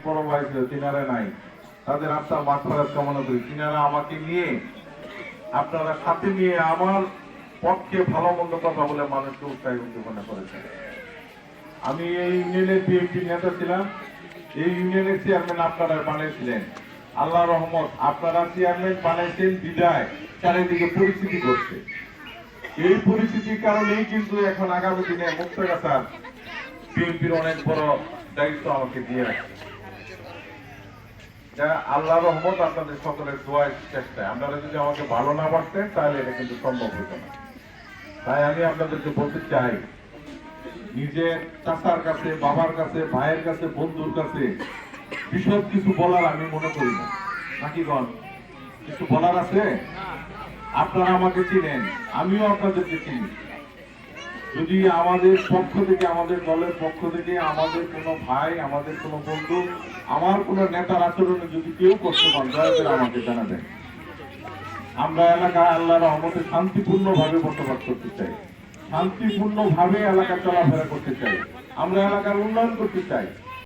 বড় ভাই ছিল, তিনারা নাই, তাদের আত্মার মাগফিরাত কামনা করি। তিনারা আমাকে নিয়ে, আপনারা সাথে নিয়ে আমার পক্ষে ভালো মন্দ কথা বলে মানুষকে উৎসাহিত উদ্দীপনা করেছেন। আমি এই ইউনিয়নের বিএনপি নেতা ছিলাম, এই ইউনিয়নের চেয়ারম্যান আপনারা বানিয়েছিলেন। আল্লাহ রহমত, আপনারা চেয়ারম্যান বানাইছেন বিদায় চারিদিকে পরিস্থিতি করছে। এই পরিস্থিতির কারণেই কিন্তু এখন আগামী দিনে মুক্তাগাছা বিএনপির অনেক বড় দায়িত্ব আমাকে দিয়ে রাখছে। আল্লাহ রহমত, আপনাদের সকলের দোয়ার চেষ্টায়। আপনারা যদি আমাকে ভালো না বাসতেন তাহলে এটা কিন্তু সম্ভব হতো না। তাই আমি আপনাদেরকে বলতে চাই, নিজের চাচার কাছে, বাবার কাছে, ভাইয়ের কাছে, বন্ধুর কাছে বিশদ কিছু বলার আমি মনে করি না। নাকি গণ কিছু বলার আছে? আপনারা আমাকে চিনেন, আমিও আপনাদেরকে চিনি। যদি আমাদের পক্ষ থেকে, আমাদের দলের পক্ষ থেকে আমাদের কোনো ভাই, আমাদের কোনো বন্ধু, আমার কোনো নেতার আচরণে যদি কেউ কষ্ট পান, দয়া করে আমাকে জানাবেন। আমরা এলাকায় আল্লাহর রহমতে শান্তিপূর্ণ ভাবে বসবাস করতে চাই, শান্তিপূর্ণ ভাবে এলাকা চলাফেরা করতে চাই, আমরা এলাকার উন্নয়ন করতে চাই।